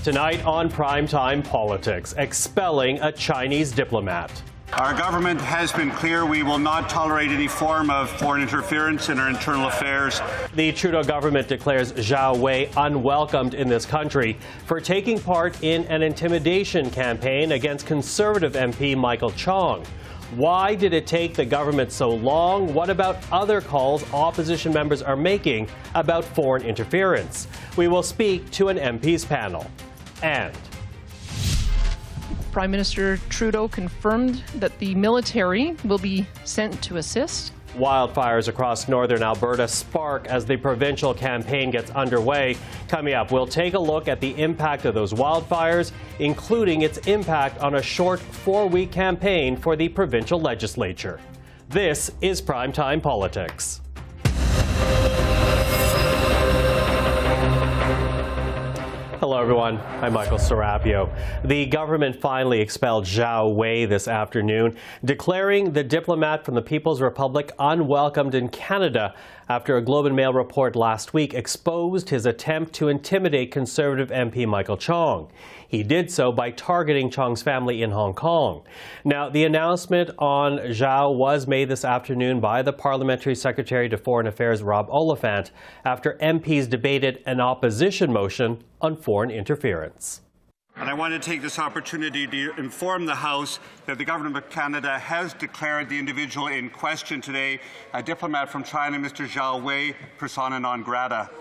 Tonight on Primetime Politics, expelling a Chinese diplomat. Our government has been clear we will not tolerate any form of foreign interference in our internal affairs. The Trudeau government declares Zhao Wei unwelcomed in this country for taking part in an intimidation campaign against Conservative MP Michael Chong. Why did it take the government so long? What about other calls opposition members are making about foreign interference? We will speak to an MPs panel. And Prime Minister Trudeau confirmed that the military will be sent to assist. Wildfires across northern Alberta spark as the provincial campaign gets underway. Coming up, we'll take a look at the impact of those wildfires, including its impact on a short 4-week campaign for the provincial legislature. This is Primetime Politics. Hello, everyone. I'm Michael Serapio. The government finally expelled Zhao Wei this afternoon, declaring the diplomat from the People's Republic unwelcomed in Canada after a Globe and Mail report last week exposed his attempt to intimidate Conservative MP Michael Chong. He did so by targeting Chong's family in Hong Kong. Now, the announcement on Zhao was made this afternoon by the Parliamentary Secretary to Foreign Affairs, Rob Oliphant, after MPs debated an opposition motion on foreign interference. And I want to take this opportunity to inform the House that the Government of Canada has declared the individual in question today, a diplomat from China, Mr. Zhao Wei, persona non grata.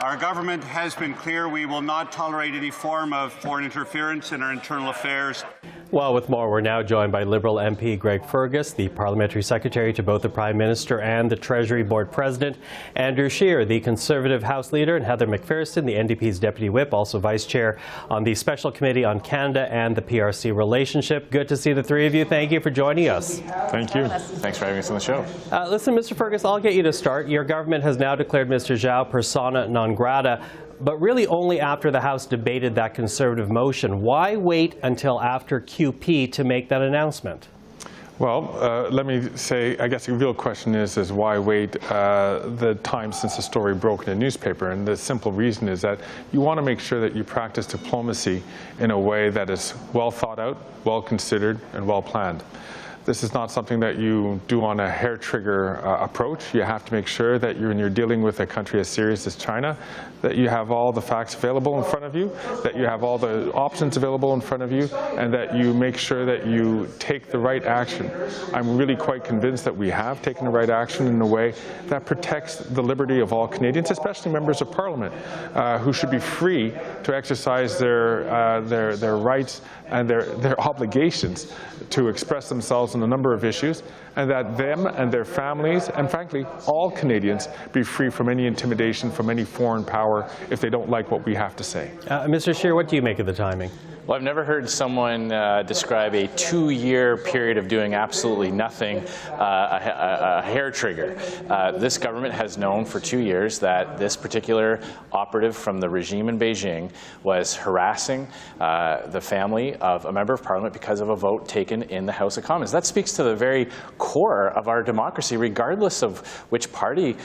Our government has been clear we will not tolerate any form of foreign interference in our internal affairs. Well, with more, we're now joined by Liberal MP Greg Fergus, the Parliamentary Secretary to both the Prime Minister and the Treasury Board President, Andrew Scheer, the Conservative House Leader, and Heather McPherson, the NDP's Deputy Whip, also Vice Chair on the Special Committee on Canada and the PRC relationship. Good to see the three of you. Thank you for joining us. Thank you. Thanks for having us on the show. Listen, Mr. Fergus, I'll get you to start. Your government has now declared Mr. Zhao persona non grata, but really only after the House debated that Conservative motion. Why wait until after QP to make that announcement? Well, let me say, I guess the real question is why wait the time since the story broke in a newspaper? And the simple reason is that you want to make sure that you practice diplomacy in a way that is well thought out, well considered, and well planned. This is not something that you do on a hair trigger approach. You have to make sure that when you're dealing with a country as serious as China, that you have all the facts available in front of you, that you have all the options available in front of you, and that you make sure that you take the right action. I'm really quite convinced that we have taken the right action in a way that protects the liberty of all Canadians, especially members of Parliament, who should be free to exercise their rights and their obligations to express themselves on a number of issues, and that them and their families, and frankly, all Canadians, be free from any intimidation from any foreign power if they don't like what we have to say. Mr. Scheer, what do you make of the timing? Well, I've never heard someone describe a 2-year period of doing absolutely nothing a hair trigger. This government has known for 2 years that this particular operative from the regime in Beijing was harassing the family of a member of Parliament because of a vote taken in the House of Commons. That speaks to the very core of our democracy, regardless of which party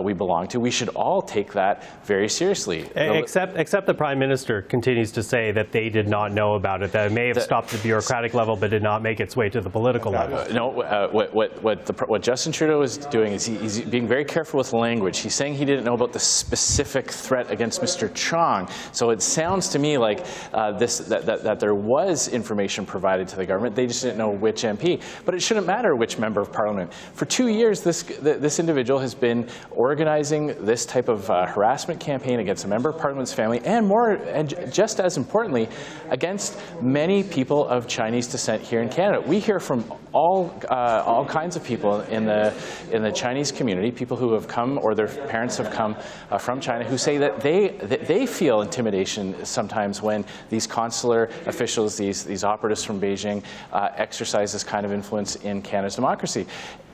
we belong to. We should all take that very seriously. Except the Prime Minister continues to say that they did not know about it, that it may have stopped at the bureaucratic level but did not make its way to the political level. No, what Justin Trudeau is doing is he's being very careful with language. He's saying he didn't know about the specific threat against Mr. Chong. So it sounds to me like that there was information provided to the government. They just didn't know which MP. But it shouldn't matter which member of Parliament. For 2 years, this individual has been organizing this type of harassment campaign against a member of Parliament's family, and just as importantly, against many people of Chinese descent here in Canada. We hear from all kinds of people in the Chinese community, people who have come or their parents have come from China, who say that they feel intimidation sometimes when these consular officials, these operatives from Beijing, exercise this kind of influence in Canada's democracy.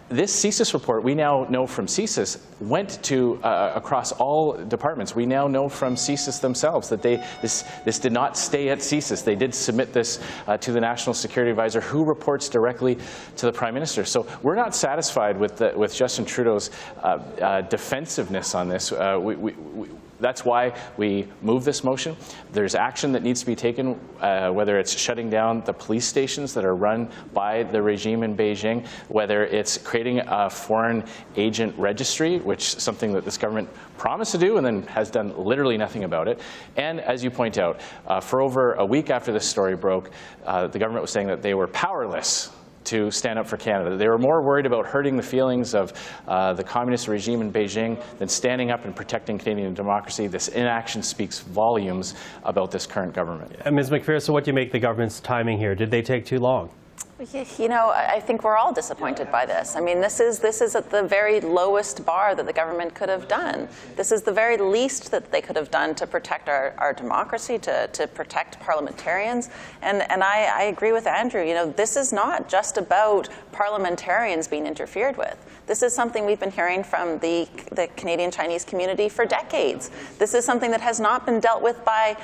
This CSIS report, we now know from CSIS, went to across all departments. We now know from CSIS themselves that this did not stay at CSIS. They did submit this to the National Security Advisor, who reports directly to the Prime Minister. So we're not satisfied with Justin Trudeau's defensive on this. That's why we move this motion. There's action that needs to be taken, whether it's shutting down the police stations that are run by the regime in Beijing, whether it's creating a foreign agent registry, which is something that this government promised to do and then has done literally nothing about it. And as you point out, for over a week after this story broke, the government was saying that they were powerless to stand up for Canada. They were more worried about hurting the feelings of the communist regime in Beijing than standing up and protecting Canadian democracy. This inaction speaks volumes about this current government. Ms. McPherson, what do you make the government's timing here? Did they take too long? You know, I think we're all disappointed by this. I mean, this is at the very lowest bar that the government could have done. This is the very least that they could have done to protect our democracy, to protect parliamentarians. And I agree with Andrew. You know, this is not just about parliamentarians being interfered with. This is something we've been hearing from the Canadian Chinese community for decades. This is something that has not been dealt with by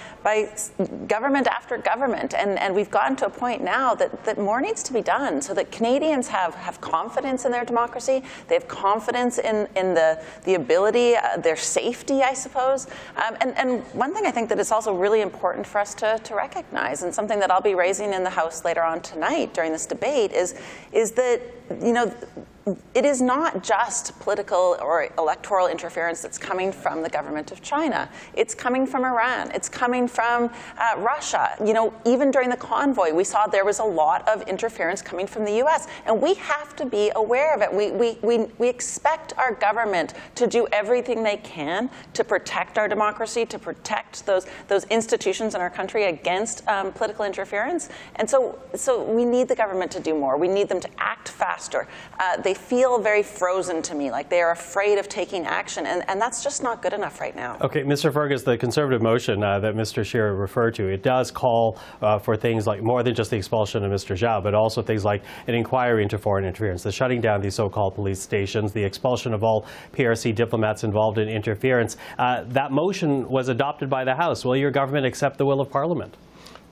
government after government. And we've gotten to a point now that more needs to be done so that Canadians have confidence in their democracy. They have confidence in the ability, their safety, I suppose. And one thing I think that is also really important for us to recognize, and something that I'll be raising in the House later on tonight during this debate, is that, you know, it is not just political or electoral interference that's coming from the government of China. It's coming from Iran. It's coming from Russia. You know, even during the convoy, we saw there was a lot of interference coming from the U.S., and we have to be aware of it. We expect our government to do everything they can to protect our democracy, to protect those institutions in our country against political interference. And so we need the government to do more. We need them to act faster. They feel very frozen to me, like they are afraid of taking action, and that's just not good enough right now. Okay, Mr. Fergus, the Conservative motion that Mr. Scheer referred to, it does call for things like more than just the expulsion of Mr. Zhao, but also things like an inquiry into foreign interference, the shutting down these so-called police stations, the expulsion of all PRC diplomats involved in interference. That motion was adopted by the House. Will your government accept the will of Parliament?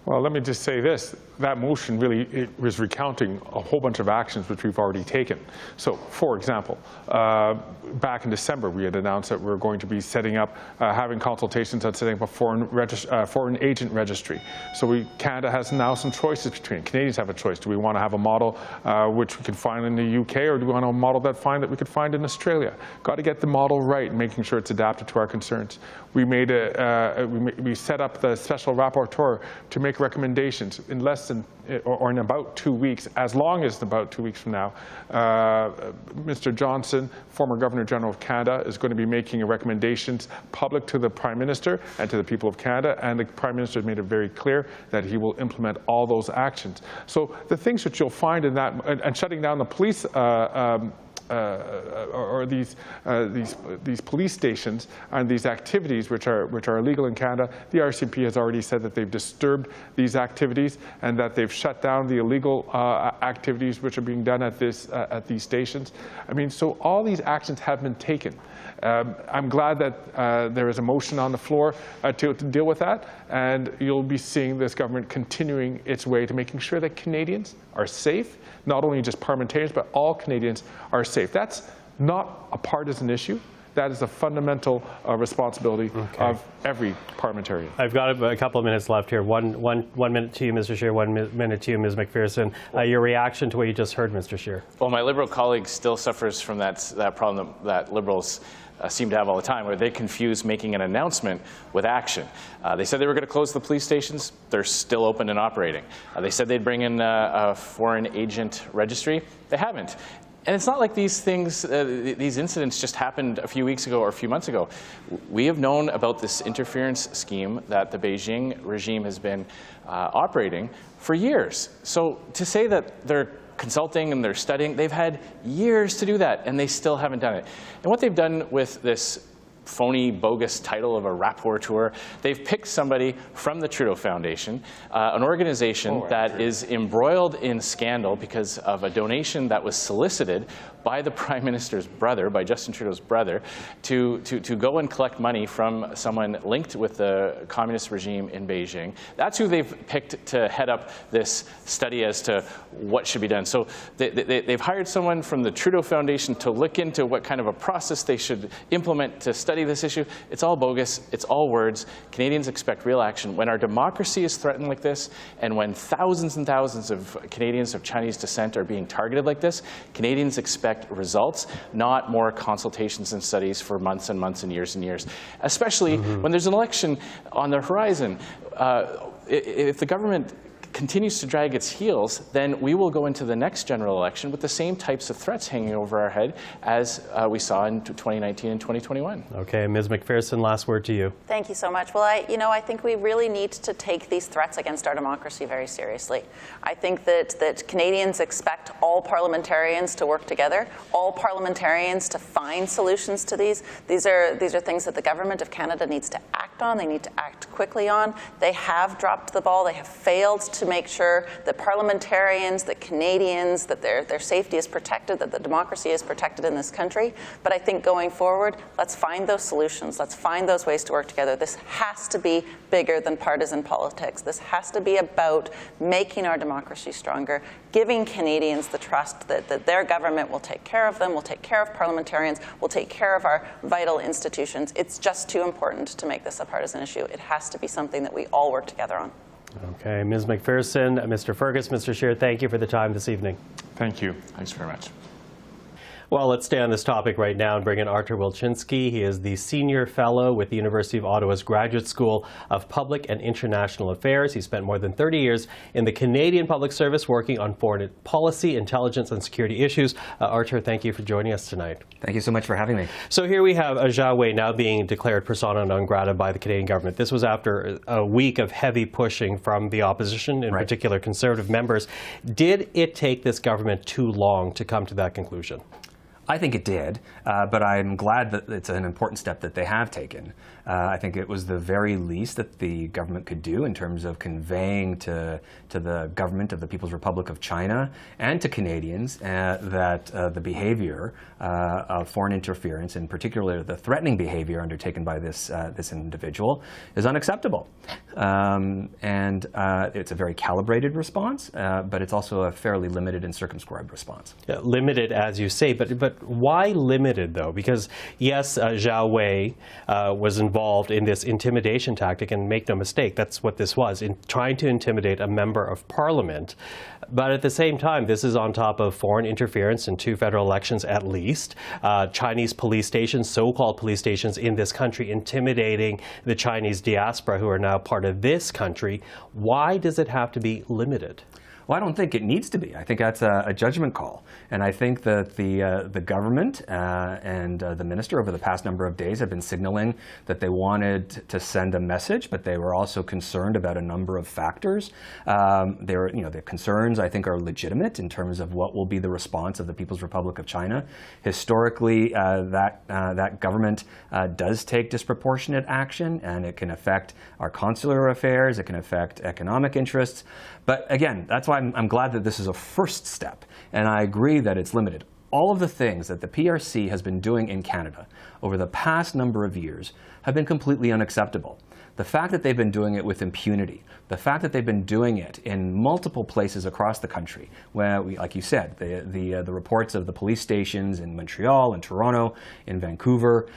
Well, let me just say this. That motion really was recounting a whole bunch of actions which we've already taken. So, for example, back in December, we had announced that we're going to be setting up, having consultations on setting up a foreign agent registry. So Canada has now some choices between. Canadians have a choice. Do we want to have a model which we can find in the UK, or do we want a model that we could find in Australia? Got to get the model right, making sure it's adapted to our concerns. We made we set up the special rapporteur to make recommendations in less than, or in about 2 weeks, as long as about 2 weeks from now. Mr. Johnson, former Governor General of Canada, is going to be making recommendations public to the Prime Minister and to the people of Canada, and the Prime Minister has made it very clear that he will implement all those actions. So the things that you'll find in that, and shutting down the police or these police stations and these activities which are illegal in Canada, the RCMP has already said that they've disturbed these activities and that they've shut down the illegal activities which are being done at these stations. I mean, so all these actions have been taken. I'm glad that there is a motion on the floor to deal with that, and you'll be seeing this government continuing its way to making sure that Canadians are safe, not only just parliamentarians, but all Canadians are safe. That's not a partisan issue. That is a fundamental responsibility of every parliamentarian. I've got a couple of minutes left here. One minute to you, Mr. Scheer, 1 minute to you, Ms. McPherson. Your reaction to what you just heard, Mr. Scheer. Well, my Liberal colleague still suffers from that problem that Liberals seem to have all the time, where they confuse making an announcement with action. They said they were going to close the police stations. They're still open and operating. They said they'd bring in a foreign agent registry. They haven't. And it's not like these things, these incidents just happened a few weeks ago or a few months ago. We have known about this interference scheme that the Beijing regime has been operating for years. So to say that they're consulting and they're studying, they've had years to do that, and they still haven't done it. And what they've done with this phony, bogus title of a rapporteur, they've picked somebody from the Trudeau Foundation, an organization that is embroiled in scandal because of a donation that was solicited by the Prime Minister's brother, by Justin Trudeau's brother, to go and collect money from someone linked with the communist regime in Beijing. That's who they've picked to head up this study as to what should be done. So they've hired someone from the Trudeau Foundation to look into what kind of a process they should implement to study this issue. It's all bogus. It's all words. Canadians expect real action. When our democracy is threatened like this, and when thousands and thousands of Canadians of Chinese descent are being targeted like this, Canadians expect results, not more consultations and studies for months and months and years, especially when there's an election on the horizon. If the government continues to drag its heels, then we will go into the next general election with the same types of threats hanging over our head as we saw in 2019 and 2021. Okay, Ms. McPherson, last word to you. Thank you so much. Well, I think we really need to take these threats against our democracy very seriously. I think that Canadians expect all parliamentarians to work together, all parliamentarians to find solutions to these. These are things that the Government of Canada needs to act on. They need to act quickly on. They have dropped the ball. They have failed to make sure that parliamentarians, that Canadians, that their safety is protected, that the democracy is protected in this country. But I think going forward, let's find those solutions. Let's find those ways to work together. This has to be bigger than partisan politics. This has to be about making our democracy stronger, giving Canadians the trust that their government will take care of them, will take care of parliamentarians, will take care of our vital institutions. It's just too important to make this a partisan issue. It has to be something that we all work together on. Okay, Ms. McPherson, Mr. Fergus, Mr. Scheer, thank you for the time this evening. Thank you. Thanks very much. Well, let's stay on this topic right now and bring in Arthur Wilczynski. He is the Senior Fellow with the University of Ottawa's Graduate School of Public and International Affairs. He spent more than 30 years in the Canadian Public Service working on foreign policy, intelligence, and security issues. Arthur, thank you for joining us tonight. Thank you so much for having me. So here we have Zhao Wei now being declared persona non grata by the Canadian government. This was after a week of heavy pushing from the opposition, in particular Conservative members. Did it take this government too long to come to that conclusion? I think it did, but I'm glad that it's an important step that they have taken. I think it was the very least that the government could do in terms of conveying to the government of the People's Republic of China and to Canadians that the behavior of foreign interference, in particular the threatening behavior undertaken by this individual, is unacceptable. And it's a very calibrated response, but it's also a fairly limited and circumscribed response. Limited, as you say, but why limited, though? Because, yes, Zhao Wei was involved in this intimidation tactic, and make no mistake, that's what this was, in trying to intimidate a member of parliament. But at the same time, this is on top of foreign interference in 2 federal elections at least, Chinese police stations, so-called police stations in this country, intimidating the Chinese diaspora who are now part of this country. Why does it have to be limited? Well, I don't think it needs to be. I think that's a judgment call. And I think that the government and the minister over the past number of days have been signaling that they wanted to send a message, but they were also concerned about a number of factors. The concerns, I think, are legitimate in terms of what will be the response of the People's Republic of China. Historically, that government does take disproportionate action, and it can affect our consular affairs, it can affect economic interests. But again, that's why I'm glad that this is a first step, and I agree that it's limited. All of the things that the PRC has been doing in Canada over the past number of years have been completely unacceptable. The fact that they've been doing it with impunity, the fact that they've been doing it in multiple places across the country, where, like you said, the reports of the police stations in Montreal, in Toronto, in Vancouver,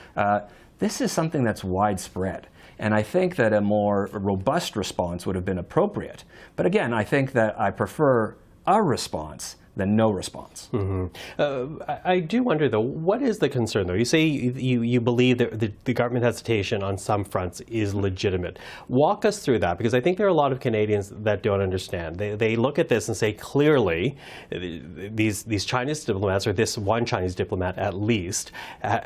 this is something that's widespread. And I think that a more robust response would have been appropriate. But again, I think that I prefer a response than no response. I do wonder, though, what is the concern, though? You say you believe that the government hesitation on some fronts is legitimate. Walk us through that, because I think there are a lot of Canadians that don't understand. They look at this and say, clearly, these Chinese diplomats, or this one Chinese diplomat at least,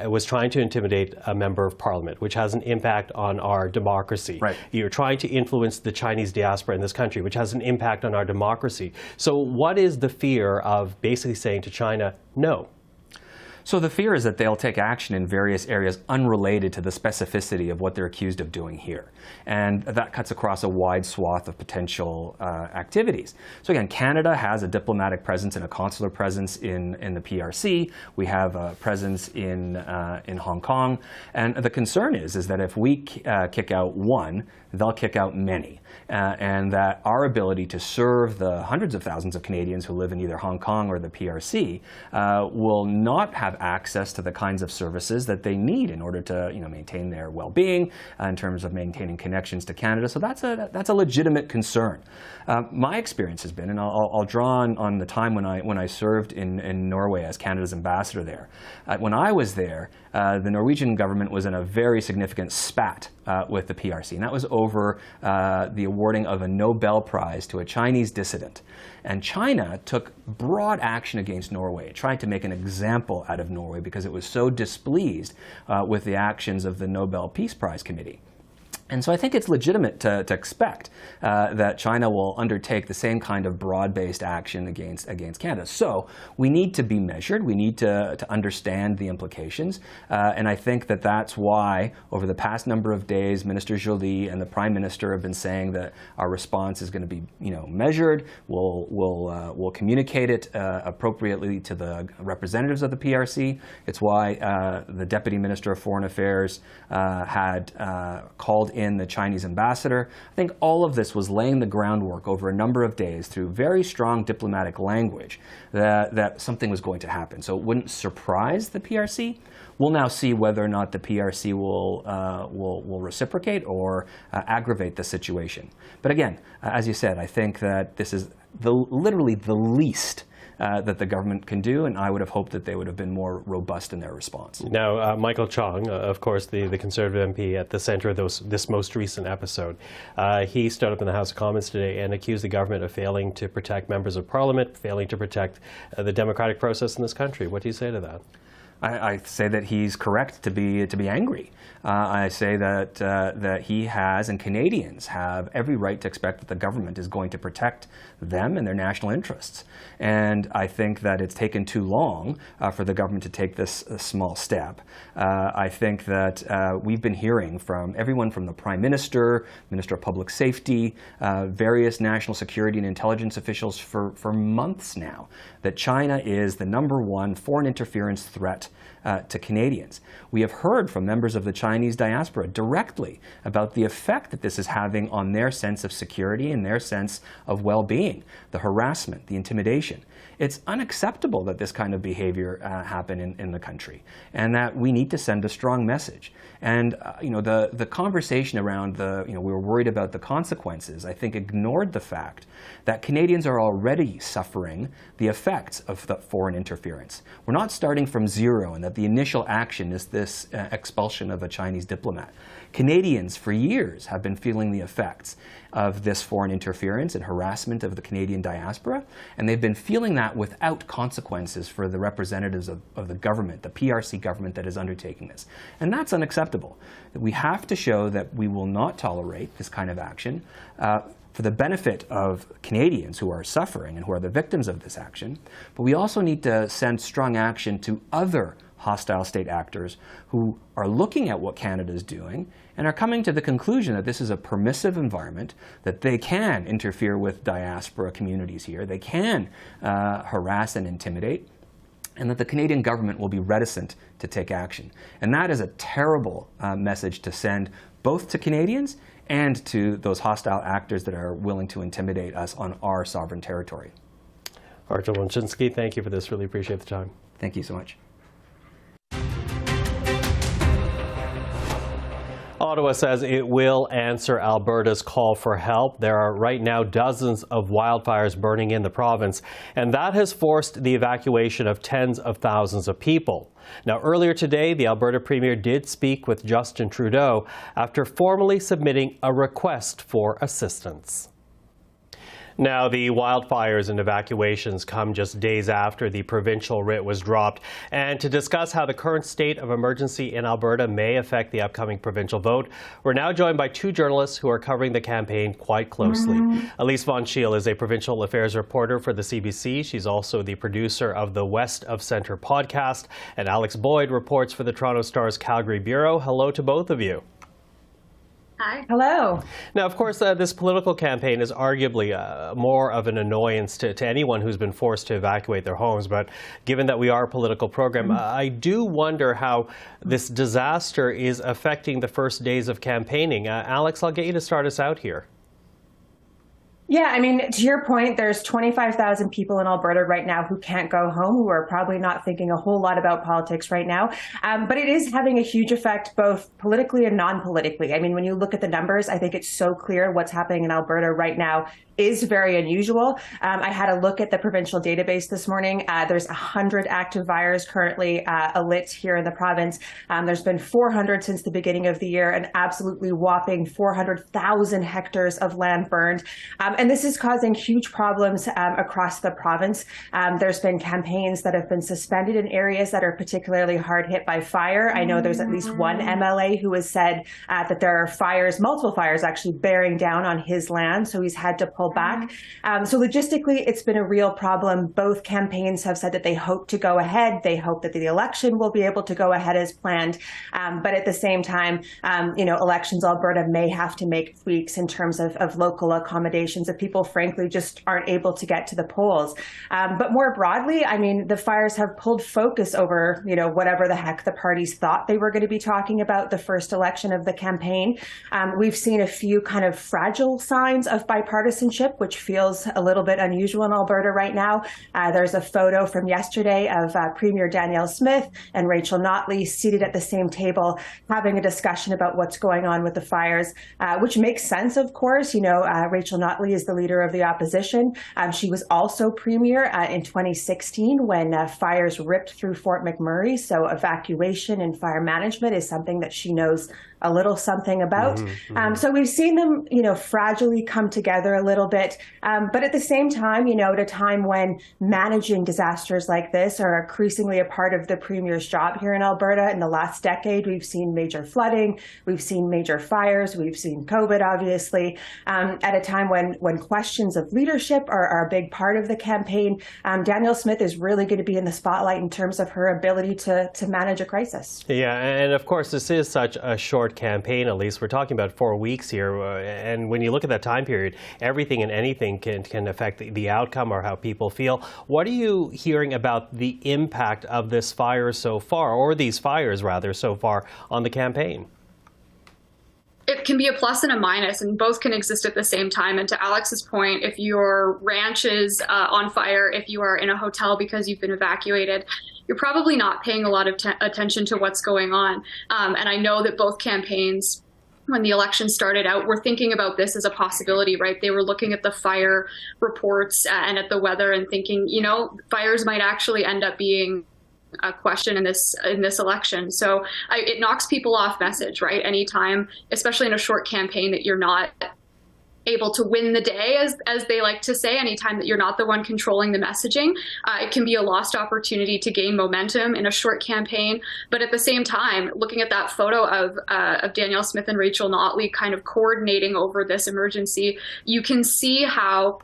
was trying to intimidate a member of parliament, which has an impact on our democracy. Right. You're trying to influence the Chinese diaspora in this country, which has an impact on our democracy. So what is the fear of basically saying to China, no? So the fear is that they'll take action in various areas unrelated to the specificity of what they're accused of doing here. And that cuts across a wide swath of potential activities. So again, Canada has a diplomatic presence and a consular presence in the PRC. We have a presence in Hong Kong. And the concern is that if we kick out one, they'll kick out many. And that our ability to serve the hundreds of thousands of Canadians who live in either Hong Kong or the PRC will not have access to the kinds of services that they need in order to maintain their well-being in terms of maintaining connections to Canada. So that's a legitimate concern. My experience has been, and I'll draw on the time when I served in Norway as Canada's ambassador there. When I was there, the Norwegian government was in a very significant spat with the PRC, and that was over the awarding of a Nobel Prize to a Chinese dissident. And China took broad action against Norway, tried to make an example out of Norway because it was so displeased with the actions of the Nobel Peace Prize Committee. And so I think it's legitimate to expect that China will undertake the same kind of broad-based action against Canada. So we need to be measured. We need to understand the implications. And I think that that's why, over the past number of days, Minister Joly and the Prime Minister have been saying that our response is going to be, measured. We'll communicate it appropriately to the representatives of the PRC. It's why the Deputy Minister of Foreign Affairs had called in the Chinese ambassador. I think all of this was laying the groundwork over a number of days through very strong diplomatic language that something was going to happen. So it wouldn't surprise the PRC. We'll now see whether or not the PRC will reciprocate or aggravate the situation. But again, as you said, I think that this is literally the least that the government can do, and I would have hoped that they would have been more robust in their response. Now, Michael Chong, of course, the Conservative MP at the center of this most recent episode, he stood up in the House of Commons today and accused the government of failing to protect members of Parliament, failing to protect the democratic process in this country. What do you say to that? I say that he's correct to be angry. I say that he has, and Canadians have, every right to expect that the government is going to protect them and their national interests. And I think that it's taken too long for the government to take this small step. I think that we've been hearing from everyone from the Prime Minister, Minister of Public Safety, various national security and intelligence officials for months now that China is the #1 foreign interference threat to Canadians. We have heard from members of the Chinese diaspora directly about the effect that this is having on their sense of security and their sense of well-being, the harassment, the intimidation. It's unacceptable that this kind of behavior happen in the country, and that we need to send a strong message. And the conversation around we were worried about the consequences, I think ignored the fact that Canadians are already suffering the effects of the foreign interference. We're not starting from zero, and that the initial action is this expulsion of a Chinese diplomat. Canadians for years have been feeling the effects of this foreign interference and harassment of the Canadian diaspora, and they've been feeling that without consequences for the representatives of the government, the PRC government that is undertaking this. And that's unacceptable. We have to show that we will not tolerate this kind of action for the benefit of Canadians who are suffering and who are the victims of this action, but we also need to send strong action to other hostile state actors who are looking at what Canada is doing and are coming to the conclusion that this is a permissive environment, that they can interfere with diaspora communities here, they can harass and intimidate, and that the Canadian government will be reticent to take action. And that is a terrible message to send both to Canadians and to those hostile actors that are willing to intimidate us on our sovereign territory. Arthur Wilczynski, thank you for this. Really appreciate the time. Thank you so much. Ottawa says it will answer Alberta's call for help. There are right now dozens of wildfires burning in the province, and that has forced the evacuation of tens of thousands of people. Now, earlier today, the Alberta Premier did speak with Justin Trudeau after formally submitting a request for assistance. Now, the wildfires and evacuations come just days after the provincial writ was dropped. And to discuss how the current state of emergency in Alberta may affect the upcoming provincial vote, we're now joined by two journalists who are covering the campaign quite closely. Elise von Scheel is a provincial affairs reporter for the CBC. She's also the producer of the West of Centre podcast. And Alex Boyd reports for the Toronto Star's Calgary Bureau. Hello to both of you. Hi. Hello. Now, of course, this political campaign is arguably more of an annoyance to anyone who's been forced to evacuate their homes. But given that we are a political program, I do wonder how this disaster is affecting the first days of campaigning. Alex, I'll get you to start us out here. Yeah, I mean, to your point, there's 25,000 people in Alberta right now who can't go home, who are probably not thinking a whole lot about politics right now. But it is having a huge effect both politically and non-politically. I mean, when you look at the numbers, I think it's so clear what's happening in Alberta right now is very unusual. I had a look at the provincial database this morning. There's 100 active fires currently alit here in the province. There's been 400 since the beginning of the year, an absolutely whopping 400,000 hectares of land burned. And this is causing huge problems across the province. There's been campaigns that have been suspended in areas that are particularly hard hit by fire. I know there's at least one MLA who has said that there are fires, multiple fires actually bearing down on his land, so he's had to pull back. So logistically, it's been a real problem. Both campaigns have said that they hope to go ahead. They hope that the election will be able to go ahead as planned. But at the same time, Elections Alberta may have to make tweaks in terms of local accommodations if people, frankly, just aren't able to get to the polls. But more broadly, I mean, the fires have pulled focus over, whatever the heck the parties thought they were going to be talking about the first election of the campaign. We've seen a few kind of fragile signs of bipartisanship, which feels a little bit unusual in Alberta right now. There's a photo from yesterday of Premier Danielle Smith and Rachel Notley seated at the same table having a discussion about what's going on with the fires, which makes sense, of course. Rachel Notley is the leader of the opposition. She was also premier in 2016 when fires ripped through Fort McMurray. So evacuation and fire management is something that she knows a little something about. So we've seen them, fragilely come together a little bit. But at the same time, at a time when managing disasters like this are increasingly a part of the premier's job here in Alberta. In the last decade, we've seen major flooding, we've seen major fires, we've seen COVID, obviously. At a time when questions of leadership are a big part of the campaign, Danielle Smith is really going to be in the spotlight in terms of her ability to manage a crisis. Yeah, and of course, this is such a short campaign, at least. We're talking about 4 weeks here. And when you look at that time period, everything and anything can affect the outcome or how people feel. What are you hearing about the impact of this fire so far, or these fires rather, so far on the campaign? It can be a plus and a minus, and both can exist at the same time. And to Alex's point, if your ranch is on fire, if you are in a hotel because you've been evacuated, you're probably not paying a lot of attention to what's going on. And I know that both campaigns, when the election started out, were thinking about this as a possibility, right? They were looking at the fire reports and at the weather and thinking, fires might actually end up being a question in this election. So it knocks people off message, right? Anytime, especially in a short campaign, that you're not able to win the day, as they like to say, anytime that you're not the one controlling the messaging, it can be a lost opportunity to gain momentum in a short campaign. But at the same time, looking at that photo of Danielle Smith and Rachel Notley kind of coordinating over this emergency, you can see how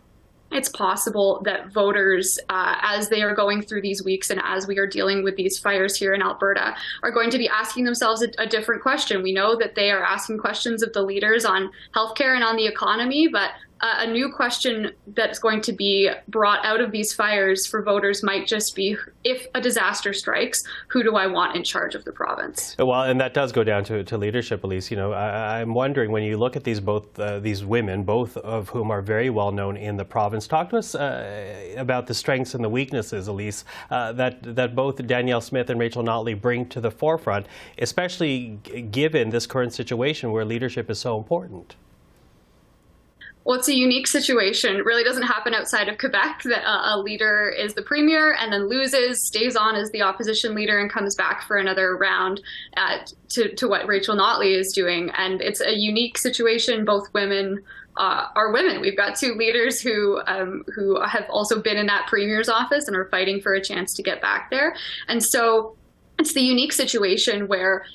it's possible that voters, as they are going through these weeks and as we are dealing with these fires here in Alberta, are going to be asking themselves a different question. We know that they are asking questions of the leaders on healthcare and on the economy, but a new question that's going to be brought out of these fires for voters might just be, if a disaster strikes, who do I want in charge of the province? Well, and that does go down to leadership, Elise. I'm wondering, when you look at these women, both of whom are very well known in the province, talk to us about the strengths and the weaknesses, Elise, that both Danielle Smith and Rachel Notley bring to the forefront, especially given this current situation where leadership is so important. Well, it's a unique situation. It really doesn't happen outside of Quebec that a leader is the premier and then loses, stays on as the opposition leader, and comes back for another round to what Rachel Notley is doing. And it's a unique situation. Both women are women. We've got two leaders who have also been in that premier's office and are fighting for a chance to get back there. And so it's the unique situation where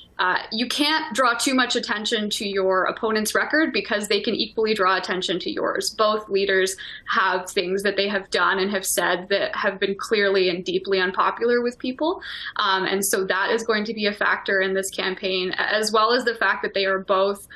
you can't draw too much attention to your opponent's record because they can equally draw attention to yours. Both leaders have things that they have done and have said that have been clearly and deeply unpopular with people. And so that is going to be a factor in this campaign, as well as the fact that they are both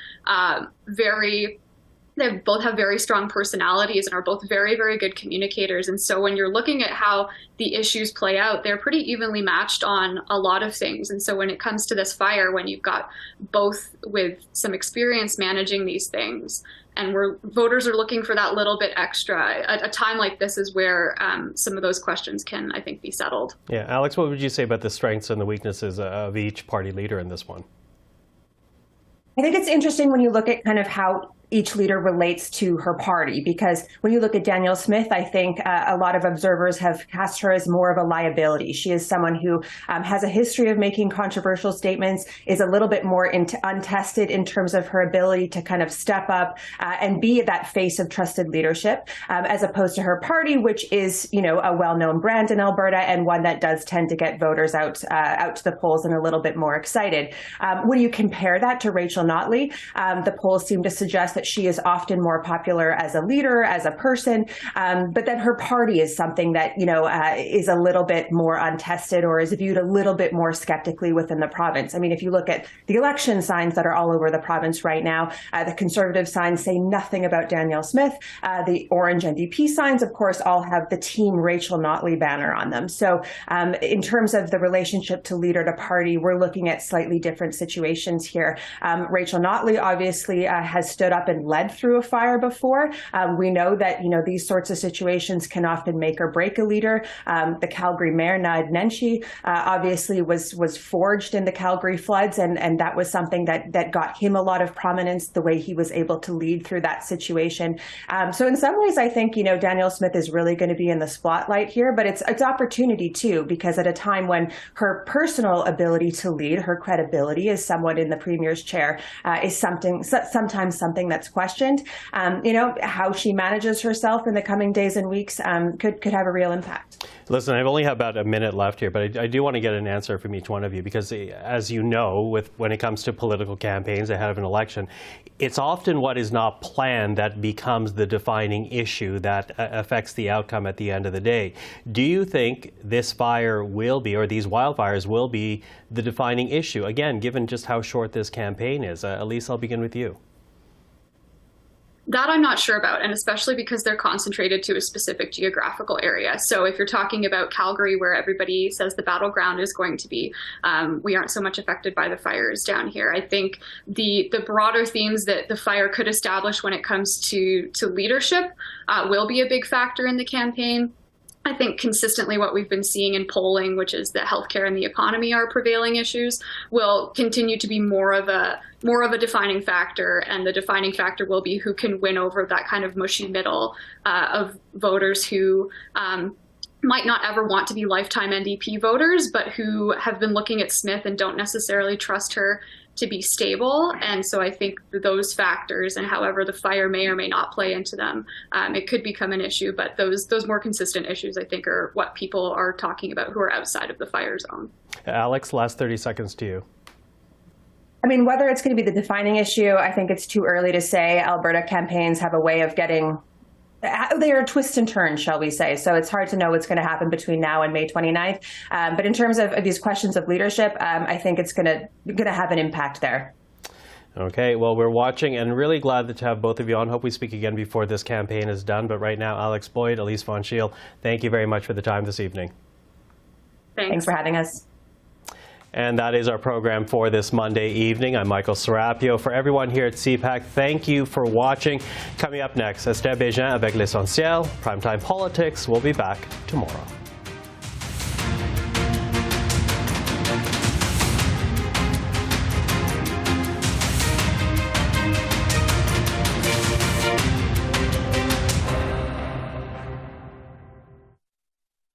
they both have very strong personalities and are both very, very good communicators. And so when you're looking at how the issues play out, they're pretty evenly matched on a lot of things. And so when it comes to this fire, when you've got both with some experience managing these things, and where voters are looking for that little bit extra, a time like this is where some of those questions can, I think, be settled. Yeah, Alex, what would you say about the strengths and the weaknesses of each party leader in this one? I think it's interesting when you look at kind of how each leader relates to her party, because when you look at Danielle Smith, I think a lot of observers have cast her as more of a liability. She is someone who has a history of making controversial statements, is a little bit more untested in terms of her ability to kind of step up and be that face of trusted leadership, as opposed to her party, which is, you know, a well-known brand in Alberta and one that does tend to get voters out to the polls and a little bit more excited. When you compare that to Rachel Notley, the polls seem to suggest that she is often more popular as a leader, as a person, but then her party is something that, you know, is a little bit more untested or is viewed a little bit more skeptically within the province. I mean, if you look at the election signs that are all over the province right now, the Conservative signs say nothing about Danielle Smith. The Orange NDP signs, of course, all have the Team Rachel Notley banner on them. So in terms of the relationship to leader to party, we're looking at slightly different situations here. Rachel Notley obviously has stood up and led through a fire before. We know that, you know, these sorts of situations can often make or break a leader. The Calgary mayor, Naheed Nenshi, obviously was forged in the Calgary floods, and that was something that got him a lot of prominence, the way he was able to lead through that situation. So in some ways, I think, you know, Danielle Smith is really going to be in the spotlight here, but it's opportunity too, because at a time when her personal ability to lead, her credibility as someone in the premier's chair is sometimes something that's questioned. You know, how she manages herself in the coming days and weeks could have a real impact. Listen, I've only have about a minute left here, but I do want to get an answer from each one of you, because as you know, when it comes to political campaigns ahead of an election, it's often what is not planned that becomes the defining issue that affects the outcome at the end of the day. Do you think this fire will be, or these wildfires will be, the defining issue? Again, given just how short this campaign is. Elise, I'll begin with you. That I'm not sure about, and especially because they're concentrated to a specific geographical area. So if you're talking about Calgary, where everybody says the battleground is going to be, we aren't so much affected by the fires down here. I think the broader themes that the fire could establish when it comes to leadership will be a big factor in the campaign. I think consistently what we've been seeing in polling, which is that healthcare and the economy are prevailing issues, will continue to be more of a defining factor, and the defining factor will be who can win over that kind of mushy middle of voters who might not ever want to be lifetime NDP voters, but who have been looking at Smith and don't necessarily trust her to be stable. And so I think those factors, and however the fire may or may not play into them, it could become an issue. But those more consistent issues, I think, are what people are talking about who are outside of the fire zone. Alex, last 30 seconds to you. I mean, whether it's going to be the defining issue, I think it's too early to say. Alberta campaigns have a way of they are twists and turns, shall we say. So it's hard to know what's going to happen between now and May 29th. But in terms of these questions of leadership, I think it's going to have an impact there. Okay, well, we're watching and really glad to have both of you on. Hope we speak again before this campaign is done. But right now, Alex Boyd, Elise von Scheel, thank you very much for the time this evening. Thanks for having us. And that is our program for this Monday evening. I'm Michael Serapio. For everyone here at CPAC, thank you for watching. Coming up next, Esther Bégin avec l'essentiel. Primetime Politics. We'll be back tomorrow.